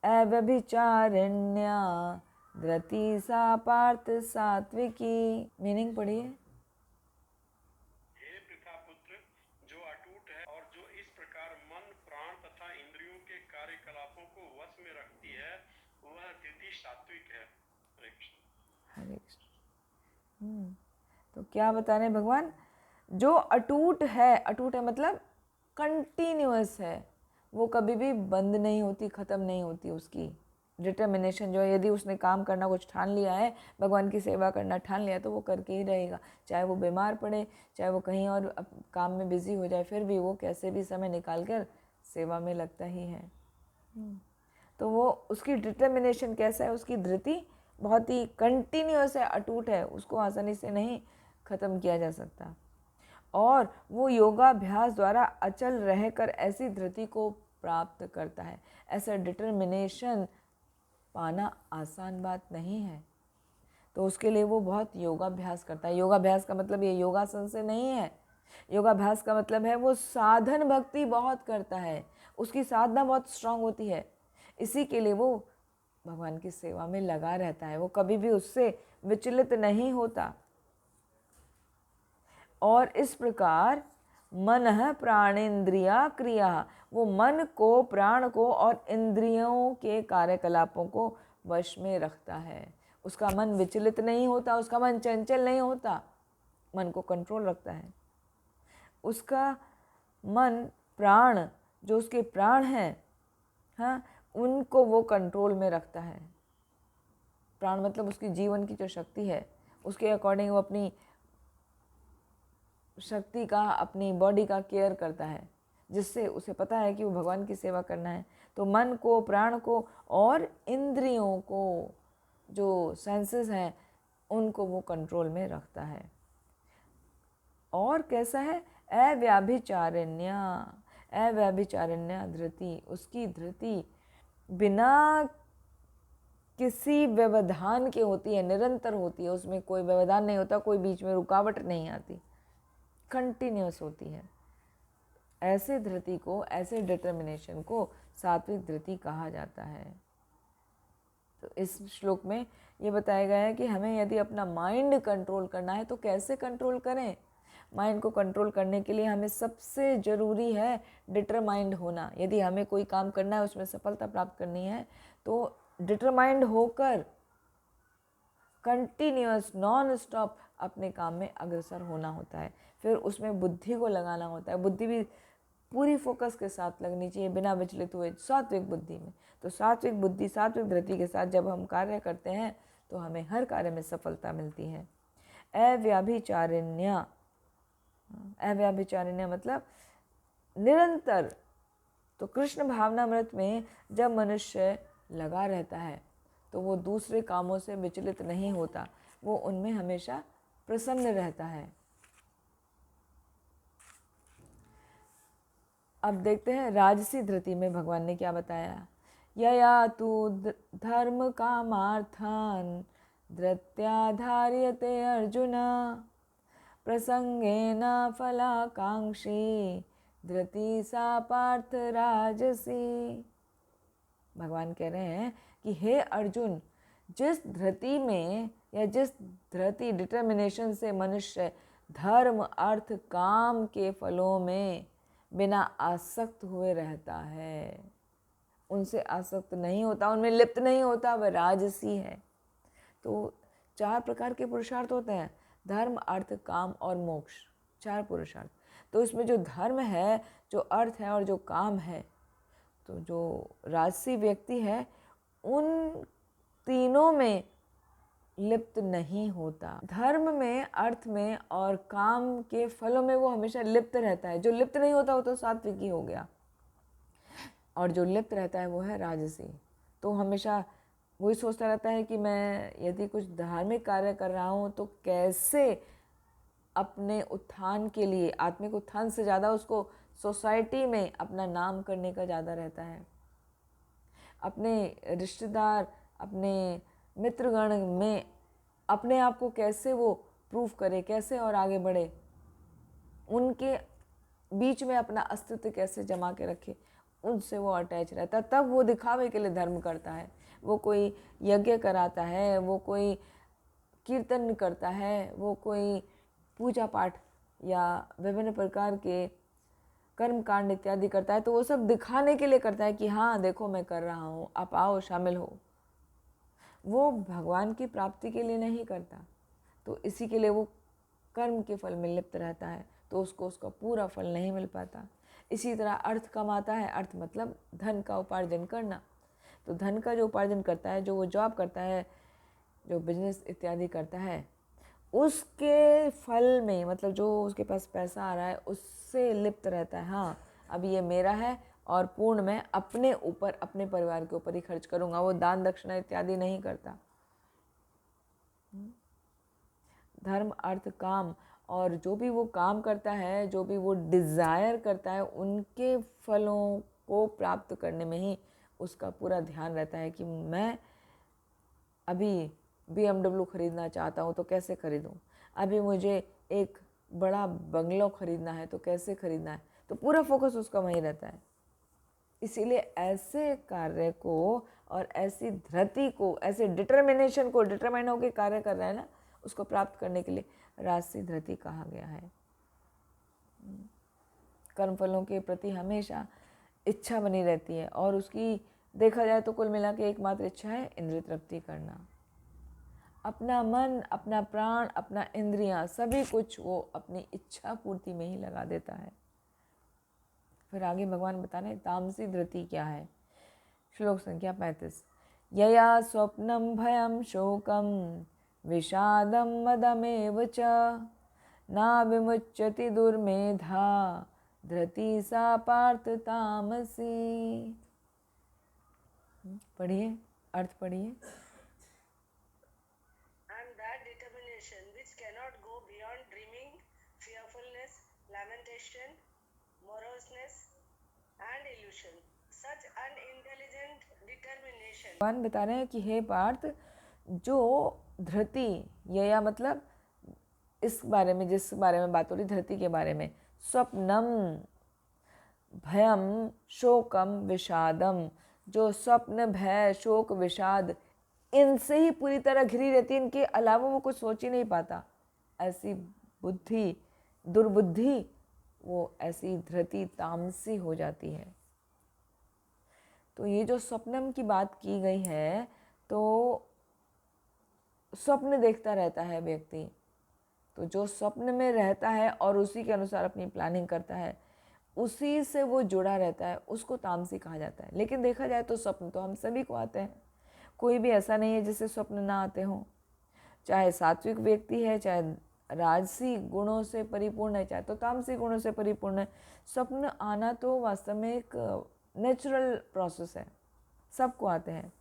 अव्यभिचारिण्या धृति सा पार्थ सात्विकी। मीनिंग पढ़िए। हे पितापुत्र, जो अटूट है और जो इस प्रकार मन प्राण तथा इंद्रियों के कार्यकलापों को वश में रखती है, वह धृति सात्विक है। हरे कृष्ण। हरे कृष्ण। तो क्या बता रहे हैं भगवान? जो अटूट है मतलब कंटिन्यूअस है, वो कभी भी बंद नहीं होती, ख़त्म नहीं होती उसकी डिटर्मिनेशन जो है। यदि उसने काम करना कुछ ठान लिया है, भगवान की सेवा करना ठान लिया, तो वो करके ही रहेगा। चाहे वो बीमार पड़े, चाहे वो कहीं और काम में बिजी हो जाए, फिर भी वो कैसे भी समय निकाल कर सेवा में लगता ही है। तो वो उसकी डिटर्मिनेशन कैसा है, उसकी धृति बहुत ही कंटिन्यूअस है, अटूट है, उसको आसानी से नहीं ख़त्म किया जा सकता। और वो योगाभ्यास द्वारा अचल रहकर ऐसी धृति को प्राप्त करता है। ऐसा डिटर्मिनेशन पाना आसान बात नहीं है, तो उसके लिए वो बहुत योगाभ्यास करता है। योगाभ्यास का मतलब ये योगासन से नहीं है। योगाभ्यास का मतलब है वो साधन भक्ति बहुत करता है, उसकी साधना बहुत स्ट्रांग होती है। इसी के लिए वो भगवान की सेवा में लगा रहता है, वो कभी भी उससे विचलित नहीं होता। और इस प्रकार मन प्राणेन्द्रिया क्रिया, वो मन को, प्राण को और इंद्रियों के कार्यकलापों को वश में रखता है। उसका मन विचलित नहीं होता, उसका मन चंचल नहीं होता, मन को कंट्रोल रखता है। उसका मन, प्राण, जो उसके प्राण हैं, हाँ, उनको वो कंट्रोल में रखता है। प्राण मतलब उसकी जीवन की जो शक्ति है, उसके अकॉर्डिंग वो अपनी शक्ति का, अपनी बॉडी का केयर करता है, जिससे उसे पता है कि वो भगवान की सेवा करना है। तो मन को, प्राण को और इंद्रियों को, जो सेंसेस हैं, उनको वो कंट्रोल में रखता है। और कैसा है? अव्याभिचारिण्या, अव्याभिचारिण्या धृति, उसकी धृति बिना किसी व्यवधान के होती है, निरंतर होती है, उसमें कोई व्यवधान नहीं होता, कोई बीच में रुकावट नहीं आती, कंटिन्यूअस होती है। ऐसे धृति को, ऐसे डिटर्मिनेशन को सात्विक धृति कहा जाता है। तो इस श्लोक में ये बताया गया है कि हमें यदि अपना माइंड कंट्रोल करना है तो कैसे कंट्रोल करें। माइंड को कंट्रोल करने के लिए हमें सबसे ज़रूरी है डिटरमाइंड होना। यदि हमें कोई काम करना है, उसमें सफलता प्राप्त करनी है, तो डिटरमाइंड होकर कंटिन्यूअस नॉन स्टॉप अपने काम में अग्रसर होना होता है। फिर उसमें बुद्धि को लगाना होता है, बुद्धि भी पूरी फोकस के साथ लगनी चाहिए, बिना विचलित हुए, सात्विक बुद्धि में। तो सात्विक बुद्धि, सात्विक धृति के साथ जब हम कार्य करते हैं तो हमें हर कार्य में सफलता मिलती है। अव्याभिचारिण्या, अव्याभिचारिण्या मतलब निरंतर। तो कृष्ण भावनामृत में जब मनुष्य लगा रहता है तो वो दूसरे कामों से विचलित नहीं होता, वो उनमें हमेशा प्रसन्न रहता है। अब देखते हैं राजसी धृति में भगवान ने क्या बताया। यया तु धर्म कामार्थान धृत्याधार्यते अर्जुन प्रसंगेन फलाकांक्षी धृति सा पार्थ राजसी। भगवान कह रहे हैं कि हे अर्जुन, जिस धृति में या जिस धृति डिटर्मिनेशन से मनुष्य धर्म, अर्थ, काम के फलों में बिना आसक्त हुए रहता है, उनसे आसक्त नहीं होता, उनमें लिप्त नहीं होता, वह राजसी है। तो 4 प्रकार के पुरुषार्थ होते हैं, धर्म, अर्थ, काम और मोक्ष, 4 पुरुषार्थ। तो इसमें जो धर्म है, जो अर्थ है और जो काम है, तो जो राजसी व्यक्ति है उन तीनों में लिप्त नहीं होता। धर्म में, अर्थ में और काम के फलों में वो हमेशा लिप्त रहता है। जो लिप्त नहीं होता वो तो सात्विकी हो गया, और जो लिप्त रहता है वो है राजसी। तो हमेशा वही सोचता रहता है कि मैं यदि कुछ धार्मिक कार्य कर रहा हूँ तो कैसे अपने उत्थान के लिए, आत्मिक उत्थान से ज़्यादा उसको सोसाइटी में अपना नाम करने का ज़्यादा रहता है। अपने रिश्तेदार, अपने मित्रगण में अपने आप को कैसे वो प्रूव करे, कैसे और आगे बढ़े, उनके बीच में अपना अस्तित्व कैसे जमा के रखे, उनसे वो अटैच रहता है, तब वो दिखावे के लिए धर्म करता है। वो कोई यज्ञ कराता है, वो कोई कीर्तन करता है, वो कोई पूजा पाठ या विभिन्न प्रकार के कर्म कांड इत्यादि करता है, तो वो सब दिखाने के लिए करता है कि हाँ देखो मैं कर रहा हूँ, आप आओ शामिल हो। वो भगवान की प्राप्ति के लिए नहीं करता, तो इसी के लिए वो कर्म के फल में लिप्त रहता है, तो उसको उसका पूरा फल नहीं मिल पाता। इसी तरह अर्थ कमाता है, अर्थ मतलब धन का उपार्जन करना। तो धन का जो उपार्जन करता है, जो वो जॉब करता है, जो बिजनेस इत्यादि करता है, उसके फल में मतलब जो उसके पास पैसा आ रहा है उससे लिप्त रहता है। हाँ अब ये मेरा है और पूर्ण मैं अपने ऊपर, अपने परिवार के ऊपर ही खर्च करूँगा। वो दान दक्षिणा इत्यादि नहीं करता। धर्म अर्थ काम, और जो भी वो काम करता है, जो भी वो डिज़ायर करता है, उनके फलों को प्राप्त करने में ही उसका पूरा ध्यान रहता है कि मैं अभी BMW ख़रीदना चाहता हूँ तो कैसे ख़रीदूँ, अभी मुझे एक बड़ा बंगलो ख़रीदना है तो कैसे ख़रीदना है, तो पूरा फोकस उसका वहीं रहता है। इसीलिए ऐसे कार्य को और ऐसी धृति को, ऐसे डिटर्मिनेशन को, डिटरमाइन होकर कार्य कर रहा है ना, उसको प्राप्त करने के लिए राजसी धृति कहा गया है। कर्मफलों के प्रति हमेशा इच्छा बनी रहती है, और उसकी देखा जाए तो कुल मिला के एकमात्र इच्छा है इंद्रिय तृप्ति करना। अपना मन, अपना प्राण, अपना इंद्रियां, सभी कुछ वो अपनी इच्छा पूर्ति में ही लगा देता है। फिर आगे भगवान बता रहे तामसी धृति क्या है। श्लोक संख्या 35। यया स्वप्नम भयम शोकम विषादम मदमेव च ना विमुच्यति दुर्मेधा धृति सा पार्थ तामसी। पढ़िए, अर्थ पढ़िए। And that determination which cannot go beyond dreaming, fearfulness, lamentation, moroseness, and illusion. Such unintelligent determination. भगवान बता रहे हैं कि हे पार्थ, जो धृति, यया मतलब इस बारे में, जिस बारे में बात हो रही धृति के बारे में, स्वप्नम भयम शोकम विषादम, जो स्वप्न भय शोक विषाद इनसे ही पूरी तरह घिरी रहती है, इनके अलावा वो कुछ सोच ही नहीं पाता, ऐसी बुद्धि, दुर्बुद्धि, वो ऐसी धृति तामसी हो जाती है। तो ये जो स्वप्नम की बात की गई है, तो स्वप्न देखता रहता है व्यक्ति, तो जो स्वप्न में रहता है और उसी के अनुसार अपनी प्लानिंग करता है, उसी से वो जुड़ा रहता है, उसको तामसी कहा जाता है। लेकिन देखा जाए तो स्वप्न तो हम सभी को आते हैं, कोई भी ऐसा नहीं है जिसे स्वप्न ना आते हों। चाहे सात्विक व्यक्ति है, चाहे राजसी गुणों से परिपूर्ण है, चाहे तो तामसी गुणों से परिपूर्ण है, स्वप्न आना तो वास्तव में एक नेचुरल प्रोसेस है, सबको आते हैं।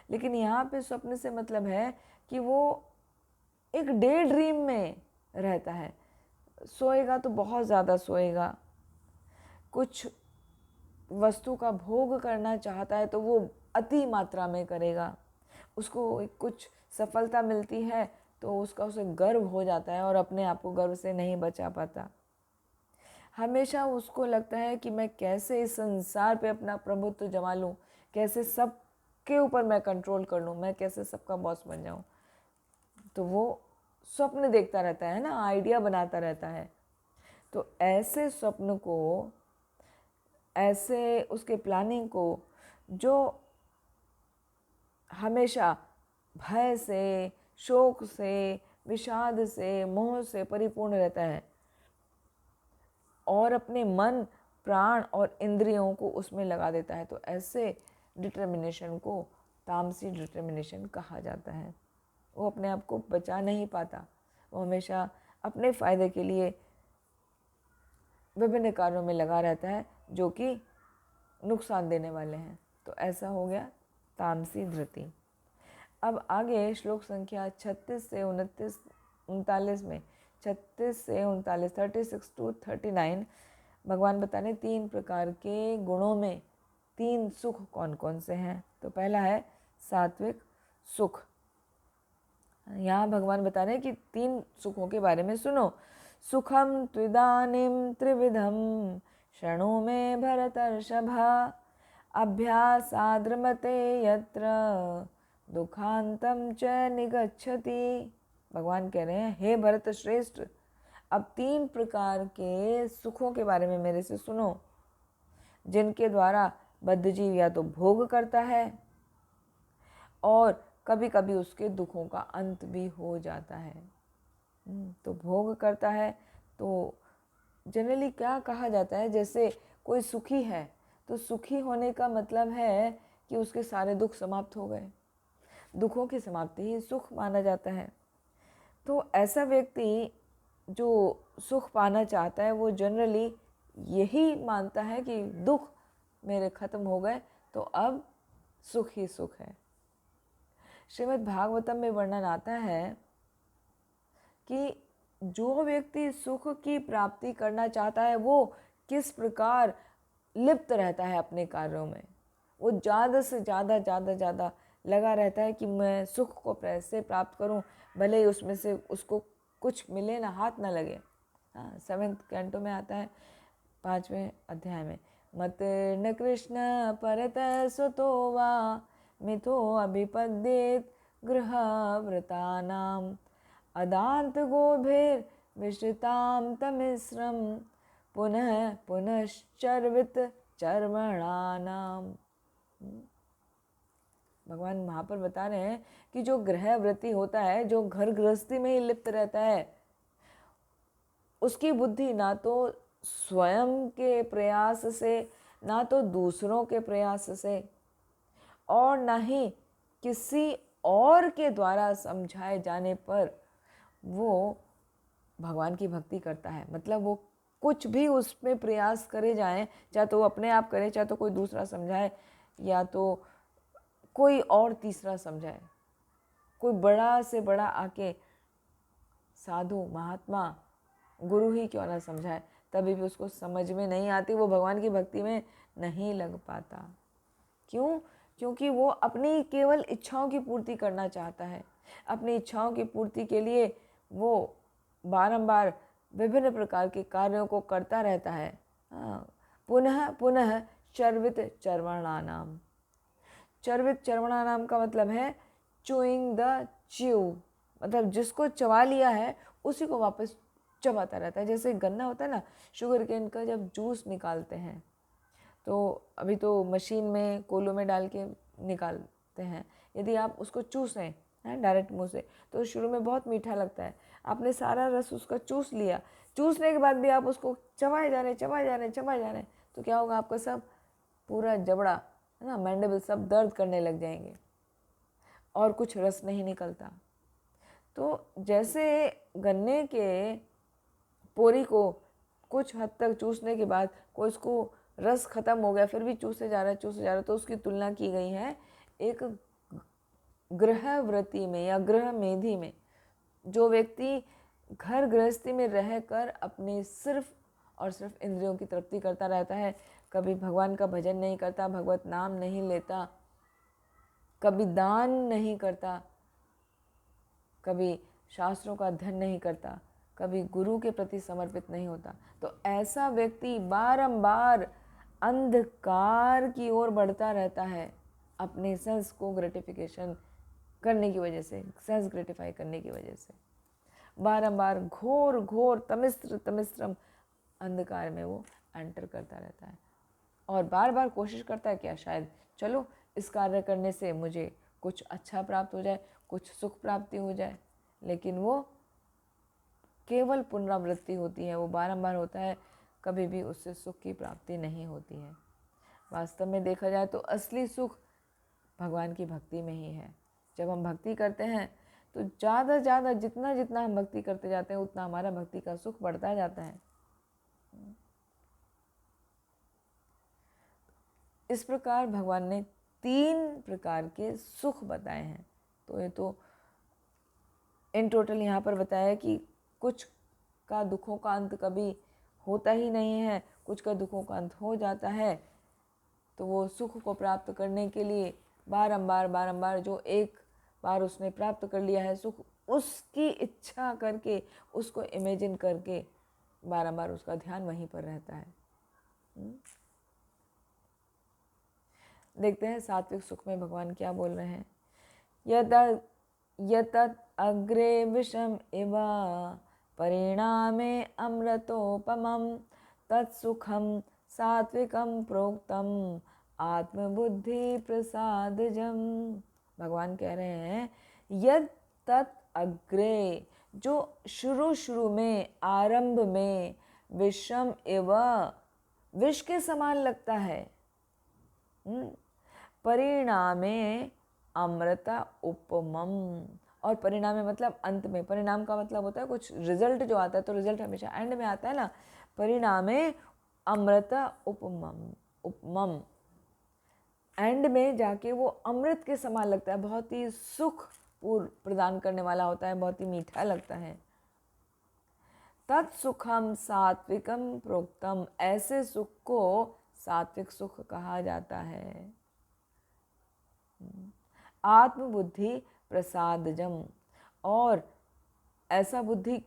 लेकिन यहाँ पे स्वप्न से मतलब है कि वो एक डे ड्रीम में रहता है, सोएगा तो बहुत ज़्यादा सोएगा, कुछ वस्तु का भोग करना चाहता है तो वो अति मात्रा में करेगा, उसको कुछ सफलता मिलती है तो उसका उसे गर्व हो जाता है और अपने आप को गर्व से नहीं बचा पाता। हमेशा उसको लगता है कि मैं कैसे इस संसार पे अपना प्रभुत्व जमा लूँ, कैसे सबके ऊपर मैं कंट्रोल कर लूँ, मैं कैसे सबका बॉस बन जाऊँ। तो वो स्वप्न देखता रहता है ना, आइडिया बनाता रहता है। तो ऐसे स्वप्न को, ऐसे उसके प्लानिंग को, जो हमेशा भय से, शोक से, विषाद से, मोह से परिपूर्ण रहता है और अपने मन, प्राण और इंद्रियों को उसमें लगा देता है, तो ऐसे डिटर्मिनेशन को तामसी डिटर्मिनेशन कहा जाता है। वो अपने आप को बचा नहीं पाता, वो हमेशा अपने फ़ायदे के लिए विभिन्न कार्यों में लगा रहता है जो कि नुकसान देने वाले हैं। तो ऐसा हो गया तामसी धृति। अब आगे श्लोक संख्या 36 से 39 में, 36 से 39, 36 to 39 भगवान बता रहे 3 प्रकार के गुणों में 3 सुख कौन कौन से हैं। तो पहला है सात्विक सुख। यहाँ भगवान बता रहे हैं कि 3 सुखों के बारे में सुनो। सुखम त्विदानीम त्रिविधम शृणु मे भरतर्षभा अभ्यासाद्रमते यत्र दुखांतम च निगच्छति। भगवान कह रहे हैं, हे भरत श्रेष्ठ, अब 3 प्रकार के सुखों के बारे में मेरे से सुनो, जिनके द्वारा बद्धजीव या तो भोग करता है और कभी कभी उसके दुखों का अंत भी हो जाता है। तो भोग करता है तो जनरली क्या कहा जाता है, जैसे कोई सुखी है तो सुखी होने का मतलब है कि उसके सारे दुख समाप्त हो गए। दुखों की समाप्ति ही सुख माना जाता है। तो ऐसा व्यक्ति जो सुख पाना चाहता है वो जनरली यही मानता है कि दुख मेरे ख़त्म हो गए तो अब सुख ही सुख है। श्रीमद् भागवतम में वर्णन आता है कि जो व्यक्ति सुख की प्राप्ति करना चाहता है वो किस प्रकार लिप्त रहता है अपने कार्यों में। वो ज़्यादा से ज़्यादा लगा रहता है कि मैं सुख को कैसे प्राप्त करूं, भले ही उसमें से उसको कुछ मिले ना, हाथ ना लगे। 7वें कैंटो में आता है 5वें अध्याय में, मत न कृष्ण परत स्वतो वा मिथो अभिपद्येत गृहव्रतानाम अदांत गोभिर विश्रिताम तमिश्रम पुनः पुनश्चर्वित चर्मणानाम। भगवान वहाँ पर बता रहे हैं कि जो गृहव्रती होता है, जो घर गृहस्थी में ही लिप्त रहता है, उसकी बुद्धि ना तो स्वयं के प्रयास से, ना तो दूसरों के प्रयास से, और ना ही किसी और के द्वारा समझाए जाने पर वो भगवान की भक्ति करता है। मतलब वो कुछ भी उसमें प्रयास करे जाएं, चाहे तो वो अपने आप करे, चाहे तो कोई दूसरा समझाए, या तो कोई और तीसरा समझाए, कोई बड़ा से बड़ा आके साधु महात्मा गुरु ही क्यों ना समझाए, तभी भी उसको समझ में नहीं आती, वो भगवान की भक्ति में नहीं लग पाता। क्यों? क्योंकि वो अपनी केवल इच्छाओं की पूर्ति करना चाहता है। अपनी इच्छाओं की पूर्ति के लिए वो बारंबार विभिन्न प्रकार के कार्यों को करता रहता है। पुनः पुनः चर्वित चर्वणानाम। चर्वित चर्वणानाम का मतलब है चूइंग द च्यू, मतलब जिसको चबा लिया है उसी को वापस चबाता रहता है। जैसे गन्ना होता है ना, शुगर केन का जब जूस निकालते हैं तो अभी तो मशीन में कोलों में डाल के निकालते हैं। यदि आप उसको चूसें डायरेक्ट मुंह से तो शुरू में बहुत मीठा लगता है। आपने सारा रस उसका चूस लिया, चूसने के बाद भी आप उसको चबाए जा रहे तो क्या होगा, आपका सब पूरा जबड़ा है ना, मैंडेबल सब दर्द करने लग जाएंगे और कुछ रस नहीं निकलता। तो जैसे गन्ने के पोरी को कुछ हद तक चूसने के बाद कोई उसको रस खत्म हो गया फिर भी चूसे जा रहा है, तो उसकी तुलना की गई है एक गृहव्रती में या गृह मेधी में। जो व्यक्ति घर गृहस्थी में रहकर अपनी सिर्फ और सिर्फ इंद्रियों की तृप्ति करता रहता है, कभी भगवान का भजन नहीं करता, भगवत नाम नहीं लेता, कभी दान नहीं करता, कभी शास्त्रों का अध्ययन नहीं करता, कभी गुरु के प्रति समर्पित नहीं होता, तो ऐसा व्यक्ति बारंबार अंधकार की ओर बढ़ता रहता है अपने सेंस को ग्रेटिफिकेशन करने की वजह से, सेंस ग्रेटिफाई करने की वजह से। बारंबार घोर घोर तमिश्रम अंधकार में वो एंटर करता रहता है और बार बार कोशिश करता है क्या शायद चलो इस कार्य करने से मुझे कुछ अच्छा प्राप्त हो जाए, कुछ सुख प्राप्ति हो जाए, लेकिन वो केवल पुनरावृत्ति होती है, वो बारंबार होता है, कभी भी उससे सुख की प्राप्ति नहीं होती है। वास्तव में देखा जाए तो असली सुख भगवान की भक्ति में ही है। जब हम भक्ति करते हैं तो ज़्यादा जितना हम भक्ति करते जाते हैं उतना हमारा भक्ति का सुख बढ़ता जाता है। इस प्रकार भगवान ने 3 प्रकार के सुख बताए हैं। तो ये तो इन टोटल यहाँ पर बताया कि कुछ का दुखों का अंत कभी होता ही नहीं है, कुछ का दुखों का अंत हो जाता है। तो वो सुख को प्राप्त करने के लिए बारंबार जो एक बार उसने प्राप्त कर लिया है सुख, उसकी इच्छा करके, उसको इमेजिन करके बारंबार उसका ध्यान वहीं पर रहता है। देखते हैं सात्विक सुख में भगवान क्या बोल रहे हैं। यतत् अग्रे विषम इव परिणामे अमृतोपमं तत्सुखम सात्विकम प्रोक्तम आत्मबुद्धि प्रसादजम। भगवान कह रहे हैं यद तत् अग्रे, जो शुरू शुरू में, आरंभ में, विषम एव, विष के समान लगता है, परिणामे अमृता उपमम, और परिणाम में मतलब अंत में, परिणाम का मतलब होता है कुछ रिजल्ट जो आता है, तो रिजल्ट हमेशा एंड में आता है ना। परिणामे अमृता उपमम, उपमम, एंड में जाके वो अमृत के समान लगता है, बहुत ही सुख पूर्व प्रदान करने वाला होता है, बहुत ही मीठा लगता है। तत्सुखम सात्विकम प्रोक्तम, ऐसे सुख को सात्विक सुख कहा जाता है। आत्मबुद्धि प्रसादजम, और ऐसा बुद्धि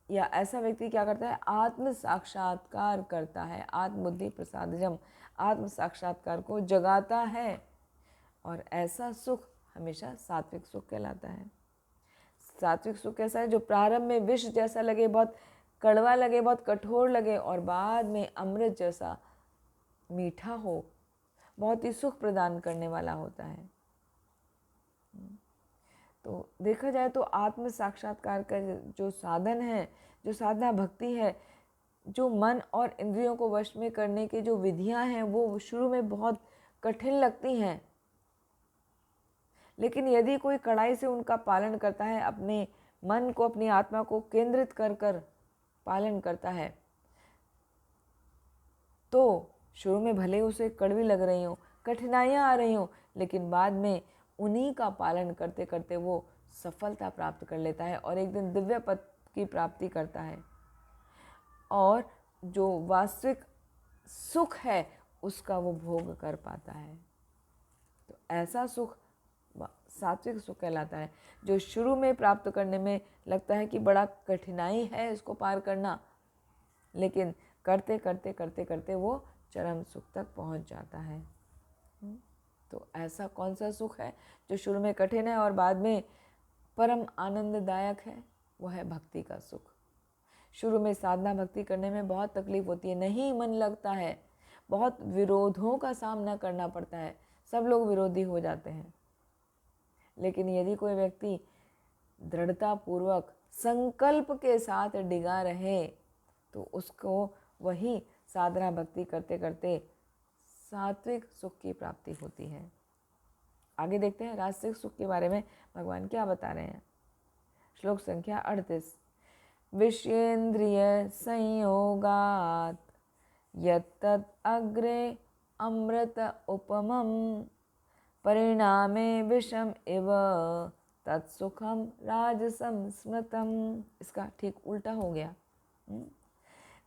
या ऐसा व्यक्ति क्या करता है, आत्म साक्षात्कार करता है। आत्मबुद्धि प्रसादजम, आत्म साक्षात्कार को जगाता है, और ऐसा सुख हमेशा सात्विक सुख कहलाता है। सात्विक सुख कैसा है, जो प्रारंभ में विष जैसा लगे, बहुत कड़वा लगे, बहुत कठोर लगे, और बाद में अमृत जैसा मीठा हो, बहुत ही सुख प्रदान करने वाला होता है। तो देखा जाए तो आत्म साक्षात्कार का जो साधन है, जो साधना भक्ति है, जो मन और इंद्रियों को वश में करने की जो विधियां हैं, वो शुरू में बहुत कठिन लगती हैं, लेकिन यदि कोई कड़ाई से उनका पालन करता है, अपने मन को, अपनी आत्मा को केंद्रित कर कर पालन करता है, तो शुरू में भले उसे कड़वी लग रही हो, कठिनाइयाँ आ रही हो, लेकिन बाद में उन्हीं का पालन करते करते वो सफलता प्राप्त कर लेता है, और एक दिन दिव्य पद की प्राप्ति करता है, और जो वास्तविक सुख है उसका वो भोग कर पाता है। तो ऐसा सुख सात्विक सुख कहलाता है, जो शुरू में प्राप्त करने में लगता है कि बड़ा कठिनाई है इसको पार करना, लेकिन करते करते करते करते वो चरम सुख तक पहुंच जाता है। तो ऐसा कौन सा सुख है जो शुरू में कठिन है और बाद में परम आनंददायक है? वो है भक्ति का सुख। शुरू में साधना भक्ति करने में बहुत तकलीफ होती है, नहीं मन लगता है, बहुत विरोधों का सामना करना पड़ता है, सब लोग विरोधी हो जाते हैं। लेकिन यदि कोई व्यक्ति दृढ़तापूर्वक संकल्प के साथ डिगा रहे, तो उसको वही साधना भक्ति करते करते सात्विक सुख की प्राप्ति होती है। आगे देखते हैं राजसिक सुख के बारे में भगवान क्या बता रहे हैं। श्लोक संख्या 38। विषयेन्द्रिय संयोगात यत्तद् अग्रे अमृत उपमं परिणामे विषम इव तत्सुखम राजसम स्मृतम। इसका ठीक उल्टा हो गया।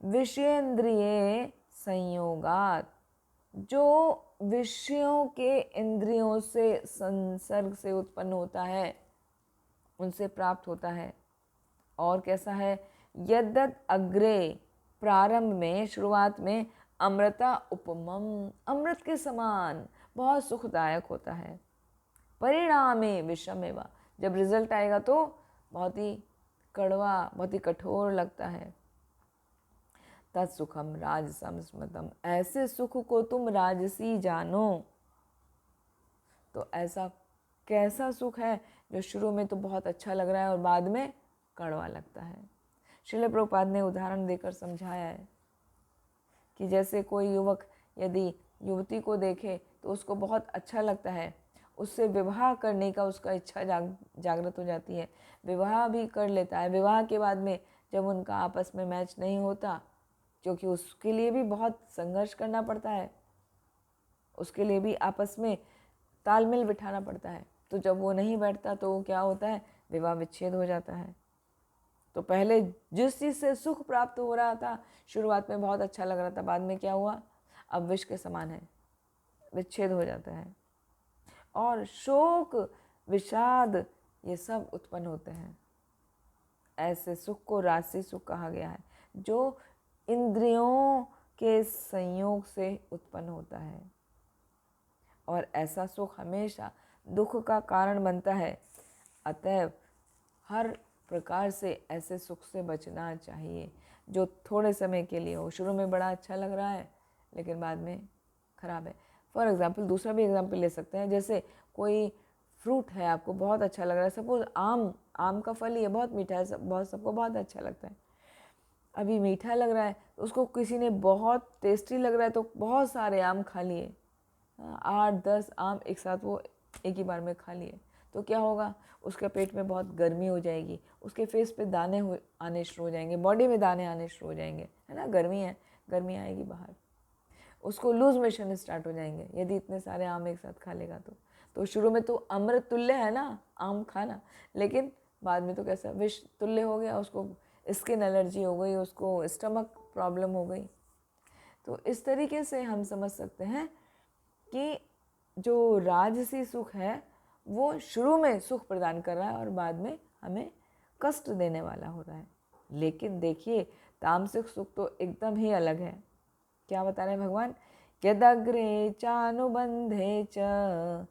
विषयेन्द्रिय संयोगात, जो विषयों के इंद्रियों से संसर्ग से उत्पन्न होता है, उनसे प्राप्त होता है। और कैसा है? यद्दत् अग्रे, प्रारंभ में, शुरुआत में, अमृता उपमम, अमृत के समान बहुत सुखदायक होता है। परिणामे विषमेव, जब रिजल्ट आएगा तो बहुत ही कड़वा, बहुत ही कठोर लगता है। तत्सुखम राजसम स्मृतम, ऐसे सुख को तुम राजसी जानो। तो ऐसा कैसा सुख है जो शुरू में तो बहुत अच्छा लग रहा है और बाद में कड़वा लगता है? श्रील प्रभुपाद ने उदाहरण देकर समझाया है कि जैसे कोई युवक यदि युवती को देखे तो उसको बहुत अच्छा लगता है, उससे विवाह करने का उसका इच्छा जागृत हो जाती है, विवाह भी कर लेता है। विवाह के बाद में जब उनका आपस में मैच नहीं होता, क्योंकि उसके लिए भी बहुत संघर्ष करना पड़ता है, उसके लिए भी आपस में तालमेल बिठाना पड़ता है, तो जब वो नहीं बैठता तो क्या होता है? विवाह विच्छेद हो जाता है। तो पहले जिस चीज़ से सुख प्राप्त हो रहा था, शुरुआत में बहुत अच्छा लग रहा था, बाद में क्या हुआ? अब विष के समान है, विच्छेद हो जाता है। और शोक, विषाद, ये सब उत्पन्न होते हैं। ऐसे सुख को राजसी सुख कहा गया है, जो इंद्रियों के संयोग से उत्पन्न होता है। और ऐसा सुख हमेशा दुख का कारण बनता है। अतएव हर प्रकार से ऐसे सुख से बचना चाहिए जो थोड़े समय के लिए हो। शुरू में बड़ा अच्छा लग रहा है लेकिन बाद में ख़राब है। फॉर एग्ज़ाम्पल, दूसरा भी एग्ज़ाम्पल ले सकते हैं। जैसे कोई फ्रूट है, आपको बहुत अच्छा लग रहा है, सपोज आम का फल ही है, बहुत मीठा है, सबको बहुत अच्छा लगता है। अभी मीठा लग रहा है तो उसको किसी ने बहुत टेस्टी लग रहा है तो बहुत सारे आम खा लिए, 8-10 आम एक साथ वो एक ही बार में खा लिए, तो क्या होगा, उसके पेट में बहुत गर्मी हो जाएगी, उसके फेस पे दाने आने शुरू हो जाएंगे, बॉडी में दाने आने शुरू हो जाएंगे, है ना, गर्मी है, गर्मी आएगी बाहर, उसको लूज मोशन स्टार्ट हो जाएंगे यदि इतने सारे आम एक साथ खा लेगा तो शुरू में तो अमृत तुल्य है ना आम खाना, लेकिन बाद में तो कैसा विष तुल्य हो गया, उसको स्किन एलर्जी हो गई, उसको स्टमक प्रॉब्लम हो गई। तो इस तरीके से हम समझ सकते हैं कि जो राजसी सुख है वो शुरू में सुख प्रदान कर रहा है और बाद में हमें कष्ट देने वाला हो रहा है। लेकिन देखिए तामसिक सुख तो एकदम ही अलग है। क्या बता रहे हैं भगवान, यदग्रे चानुबंधे च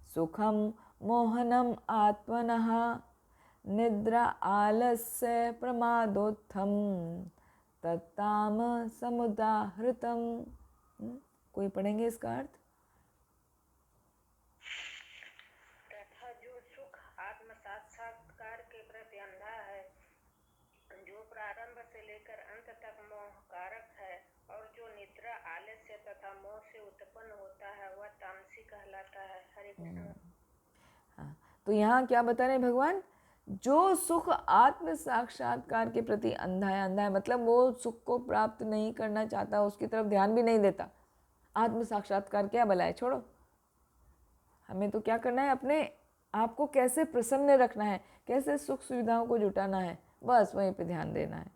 सुखम मोहनम आत्मनः निद्रा आलस्य प्रमादोत्थम तत्ताम समुदाहृतम। कोई पढ़ेंगे इसका अर्थ? तथा जो सुख आत्म साक्षात्कार के प्रति अंधा है, जो प्रारंभ से लेकर अंत तक मोहकारक है और जो निद्रा आलस्य तथा मोह से उत्पन्न होता है, वह तामसी कहलाता है। हरे कृष्ण। हाँ, तो यहाँ क्या बता रहे हैं भगवान, जो सुख आत्म साक्षात्कार के प्रति अंधा है मतलब वो सुख को प्राप्त नहीं करना चाहता, उसकी तरफ ध्यान भी नहीं देता। आत्म साक्षात्कार क्या भला है, छोड़ो, हमें तो क्या करना है, अपने आप को कैसे प्रसन्न रखना है, कैसे सुख सुविधाओं को जुटाना है, बस वहीं पे ध्यान देना है।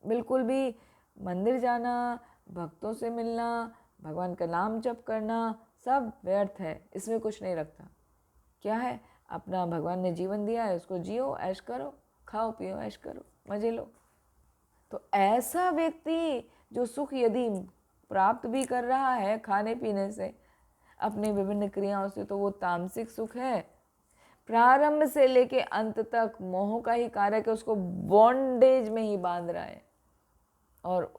बिल्कुल भी मंदिर जाना, भक्तों से मिलना, भगवान का नाम जप करना सब व्यर्थ है, इसमें कुछ नहीं रखता। क्या है, अपना भगवान ने जीवन दिया है उसको जियो, ऐश करो, खाओ पियो, ऐश करो, मजे लो। तो ऐसा व्यक्ति जो सुख यदि प्राप्त भी कर रहा है खाने पीने से, अपने विभिन्न क्रियाओं से, तो वो तामसिक सुख है। प्रारंभ से लेके अंत तक मोह का ही कारक है, उसको बॉन्डेज में ही बांध रहा है। और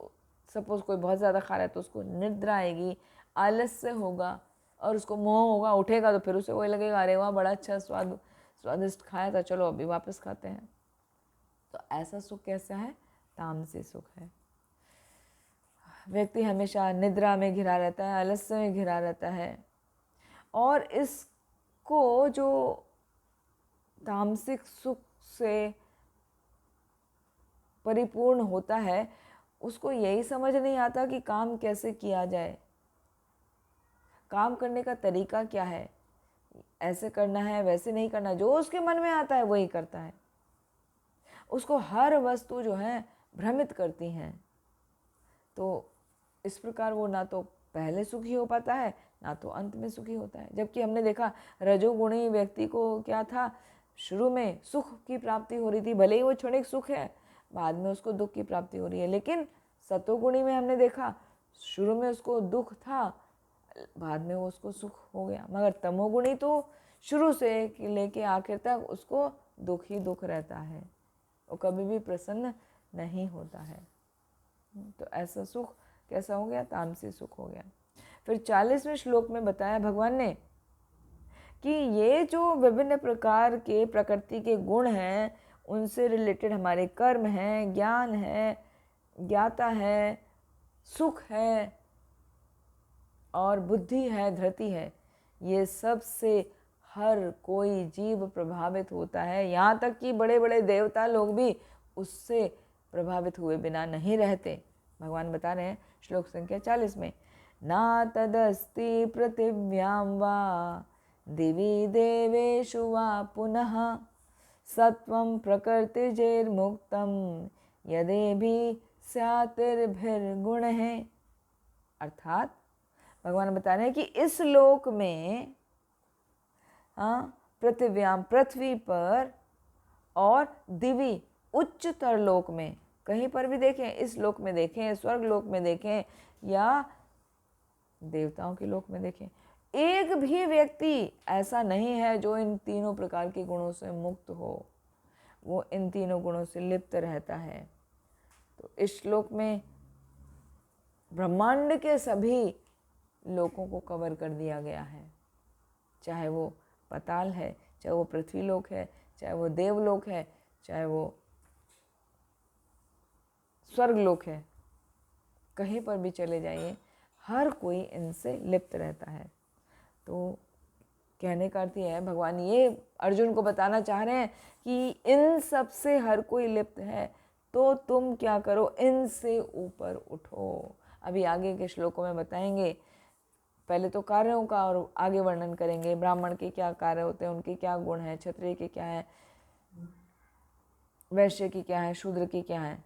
सपोज कोई बहुत ज़्यादा खा रहा है तो उसको निद्रा आएगी, आलस्य होगा और उसको मोह होगा, उठेगा तो फिर उसे वही लगेगा अरे वाह बड़ा अच्छा स्वादिष्ट खाया था, चलो अभी वापस खाते हैं। तो ऐसा सुख कैसा है, तामसी सुख है। व्यक्ति हमेशा निद्रा में घिरा रहता है, आलस्य में घिरा रहता है, और इसको जो तामसिक सुख से परिपूर्ण होता है उसको यही समझ नहीं आता कि काम कैसे किया जाए, काम करने का तरीका क्या है, ऐसे करना है वैसे नहीं करना, जो उसके मन में आता है वही करता है। उसको हर वस्तु जो है भ्रमित करती हैं। तो इस प्रकार वो ना तो पहले सुखी हो पाता है ना तो अंत में सुखी होता है। जबकि हमने देखा रजोगुणी व्यक्ति को क्या था, शुरू में सुख की प्राप्ति हो रही थी, भले ही वो क्षणिक सुख है, बाद में उसको दुख की प्राप्ति हो रही है। लेकिन सतोगुणी में हमने देखा शुरू में उसको दुख था, बाद में वो उसको सुख हो गया। मगर तमोगुणी तो शुरू से लेके आखिर तक उसको दुख ही दुख रहता है, वो कभी भी प्रसन्न नहीं होता है। तो ऐसा सुख कैसा हो गया, तामसी सुख हो गया। फिर 40वें श्लोक में बताया भगवान ने कि ये जो विभिन्न प्रकार के प्रकृति के गुण हैं, उनसे रिलेटेड हमारे कर्म हैं, ज्ञान है, ज्ञाता है, सुख है और बुद्धि है, धृति है, ये सब से हर कोई जीव प्रभावित होता है। यहाँ तक कि बड़े बड़े देवता लोग भी उससे प्रभावित हुए बिना नहीं रहते। भगवान बता रहे हैं श्लोक संख्या 40 में, ना तदस्ति पृथिव्यां वा दिवि देवेषु वा पुनः सत्वं प्रकृतिजैर्मुक्तं यदेभिः स्यातिर्भिर्गुणैः। अर्थात भगवान बता रहे हैं कि इस लोक में, पृथिव्याम पृथ्वी पर, और दिवी उच्चतर लोक में, कहीं पर भी देखें, इस लोक में देखें, स्वर्ग लोक में देखें या देवताओं के लोक में देखें, एक भी व्यक्ति ऐसा नहीं है जो इन तीनों प्रकार के गुणों से मुक्त हो, वो इन तीनों गुणों से लिप्त रहता है। तो इस श्लोक में ब्रह्मांड के सभी लोकों को कवर कर दिया गया है, चाहे वो पाताल है, चाहे वो पृथ्वी लोक है, चाहे वो देवलोक है, चाहे वो स्वर्ग लोक है, कहीं पर भी चले जाइए हर कोई इनसे लिप्त रहता है। तो कहने का अर्थ है भगवान ये अर्जुन को बताना चाह रहे हैं कि इन सब से हर कोई लिप्त है, तो तुम क्या करो, इनसे ऊपर उठो। अभी आगे के श्लोकों में बताएंगे, पहले तो कार्यों का और आगे वर्णन करेंगे, ब्राह्मण के क्या कार्य होते हैं, उनके क्या गुण हैं, क्षत्रिय के क्या है, वैश्य की क्या है, शूद्र की क्या है,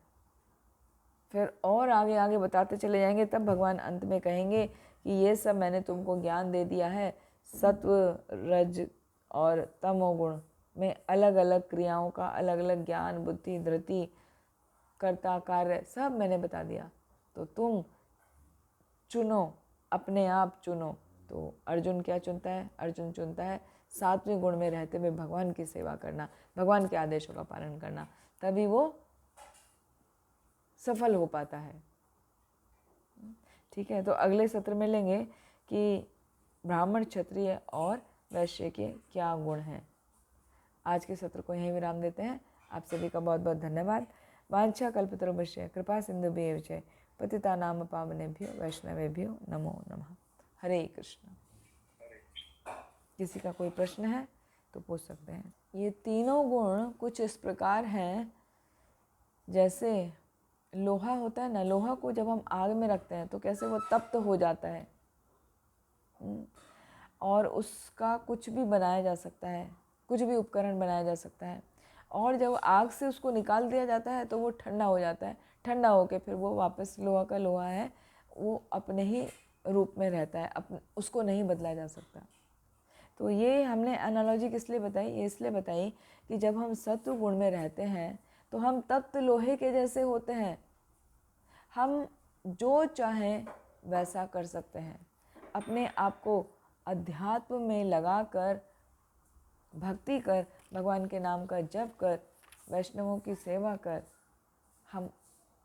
फिर और आगे आगे बताते चले जाएंगे। तब भगवान अंत में कहेंगे कि ये सब मैंने तुमको ज्ञान दे दिया है, सत्व रज और तमोगुण में अलग अलग क्रियाओं का अलग अलग ज्ञान, बुद्धि, धृति, कर्ता, कार्य सब मैंने बता दिया, तो तुम चुनो, अपने आप चुनो। तो अर्जुन क्या चुनता है? अर्जुन चुनता है सात्विक गुण में रहते हुए भगवान की सेवा करना, भगवान के आदेशों का पालन करना, तभी वो सफल हो पाता है। ठीक है, तो अगले सत्र में लेंगे कि ब्राह्मण, क्षत्रिय और वैश्य के क्या गुण हैं। आज के सत्र को यहीं विराम देते हैं। आप सभी का बहुत बहुत धन्यवाद। वांछा कल्पतरुभ्यश्च कृपा सिंधुभ्येव च पतितानां पावनेभ्यो वैष्णवेभ्यो नमो नमः। हरे कृष्ण। किसी का कोई प्रश्न है तो पूछ सकते हैं। ये तीनों गुण कुछ इस प्रकार हैं, जैसे लोहा होता है ना, लोहा को जब हम आग में रखते हैं तो कैसे वो तप्त हो जाता है, और उसका कुछ भी बनाया जा सकता है, कुछ भी उपकरण बनाया जा सकता है, और जब आग से उसको निकाल दिया जाता है तो वो ठंडा हो जाता है। ठंडा होकर फिर वो वापस लोहा का लोहा है, वो अपने ही रूप में रहता है, उसको नहीं बदला जा सकता। तो ये हमने एनालॉजी किस लिए बताई? ये इसलिए बताई कि जब हम सत्व गुण में रहते हैं तो हम तप्त लोहे के जैसे होते हैं, हम जो चाहें वैसा कर सकते हैं। अपने आप को अध्यात्म में लगाकर, भक्ति कर, भगवान के नाम का जप कर, वैष्णवों की सेवा कर, हम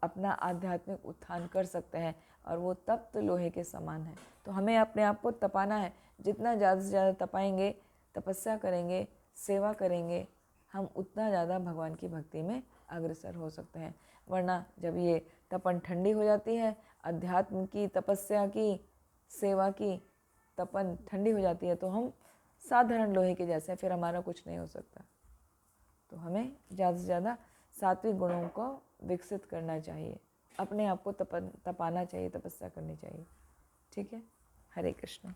अपना आध्यात्मिक उत्थान कर सकते हैं, और वो तप्त लोहे के समान है। तो हमें अपने आप को तपाना है। जितना ज़्यादा से ज़्यादा तपाएंगे, तपस्या करेंगे, सेवा करेंगे, हम उतना ज़्यादा भगवान की भक्ति में अग्रसर हो सकते हैं। वरना जब ये तपन ठंडी हो जाती है, अध्यात्म की, तपस्या की, सेवा की तपन ठंडी हो जाती है, तो हम साधारण लोहे के जैसे, फिर हमारा कुछ नहीं हो सकता। तो हमें ज़्यादा से ज़्यादा सात्विक गुणों को विकसित करना चाहिए, अपने आप को तपाना चाहिए, तपस्या करनी चाहिए। ठीक है, हरे कृष्ण।